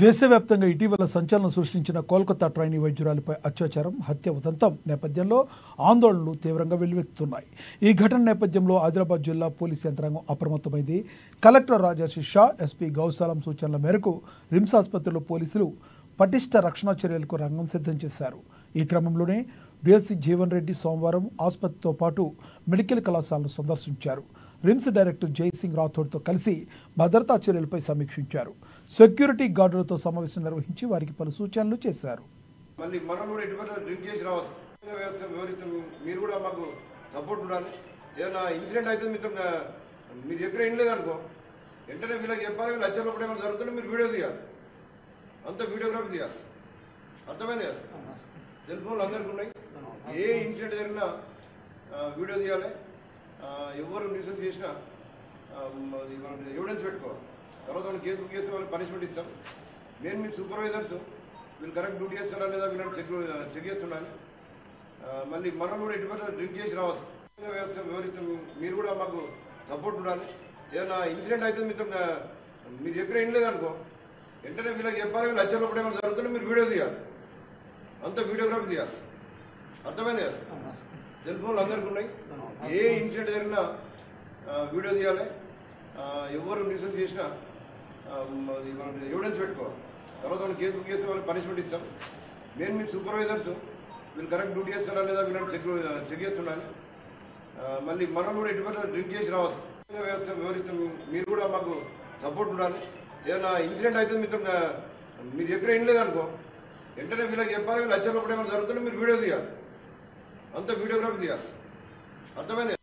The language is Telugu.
దేశవ్యాప్తంగా ఇటీవల సంచలనం సృష్టించిన కోల్కతా ట్రైనీ వైద్యురాలిపై అత్యాచారం, హత్య ఉదంతం నేపథ్యంలో ఆందోళనలు తీవ్రంగా వెల్లువెత్తుతున్నాయి. ఈ ఘటన నేపథ్యంలో ఆదిలాబాద్ జిల్లా పోలీస్ యంత్రాంగం అప్రమత్తమైంది. కలెక్టర్ రాజర్షి షా, ఎస్పీ గౌసాలం సూచనల మేరకు రిమ్స్ ఆసుపత్రిలో పోలీసులు పటిష్ట రక్షణ చర్యలకు రంగం సిద్ధం చేశారు. ఈ క్రమంలోనే డిఎస్సీ జీవన్ రెడ్డి సోమవారం ఆసుపత్రితో పాటు మెడికల్ కళాశాలను సందర్శించారు. రిమ్స్ డైరెక్టర్ జైసింగ్ రాథోడ్తో కలిసి భద్రతా చర్యలపై సమీక్షించారు. సెక్యూరిటీ గార్డులతో సమావేశం నిర్వహించి వారికి పలు సూచనలు చేశారు. మళ్ళీ మనం కూడా ఎటువంటి డ్రింక్ చేసి రావచ్చు, మీరు కూడా మాకు సపోర్ట్ ఉండాలి. ఏదైనా ఇన్సిడెంట్ అయితే మీరు ఎక్కడ ఏం లేదనుకో వెంటనే వీళ్ళకి చెప్పాలి. వీళ్ళు వచ్చేటప్పుడు ఏమైనా జరుగుతుంటే మీరు వీడియో తీయాలి, అంత వీడియోగ్రఫీ తీయాలి. అర్థమైంది కదా? సెల్ ఫోన్లు అందరికీ ఉన్నాయి. ఏ ఇన్సిడెంట్ జరిగినా వీడియో తీయాలి. ఎవరు న్యూసెన్స్ చేసినా ఎవిడెన్స్ పెట్టుకోవాలి. తర్వాత వాళ్ళు కేసు బుక్ చేస్తే వాళ్ళు పనిష్మెంట్ ఇస్తాం. నేను మీ సూపర్వైజర్స్ వీళ్ళు కరెక్ట్ డ్యూటీ చేస్తారా లేదా వీళ్ళని చెక్ చేస్తుండాలి. మళ్ళీ మనం కూడా ఎటువంటి డ్రింక్ చేసి రావచ్చు. వ్యవస్థ వివరిస్తాం. మీరు కూడా మాకు సపోర్ట్ ఉండాలి. ఏదైనా ఇన్సిడెంట్ అయితే మీరు ఎక్కడ ఏం లేదనుకో వెంటనే వీళ్ళకి చెప్పాలి. వీళ్ళు వచ్చేటప్పుడు ఏమైనా జరుగుతుంటే మీరు వీడియో తీయాలి, అంత వీడియోగ్రఫీ తీయాలి. అర్థమైంది కదా? సెల్ ఫోన్లు అందరికీ ఉన్నాయి. ఏ ఇన్సిడెంట్ జరిగినా వీడియో తీయాలి. ఎవరు న్యూసెన్స్ చేసినా ఎవిడెన్స్ పెట్టుకోవాలి. తర్వాత వాళ్ళు కేసు బుక్ చేస్తే వాళ్ళకి పనిష్మెంట్ ఇస్తాం. నేను మీ సూపర్వైజర్స్ వీళ్ళు కరెక్ట్ డ్యూటీ చేస్తారా లేదా వీళ్ళని చెక్ చేస్తుండాలి. మళ్ళీ మనం కూడా ఎటువంటి డ్రింక్ చేసి రావచ్చు. వ్యవస్థ వివరిస్తాం. మీరు కూడా మాకు సపోర్ట్ ఉండాలి. ఏదైనా ఇన్సిడెంట్ అయితే మీరు ఎక్కడ ఏం లేదనుకో వెంటనే వీళ్ళకి చెప్పాలి. వీళ్ళు వచ్చేటప్పుడు ఏమైనా జరుగుతుంటే మీరు వీడియో తీయాలి, అంత వీడియోగ్రఫీ తీయాలి. అర్థమైంది.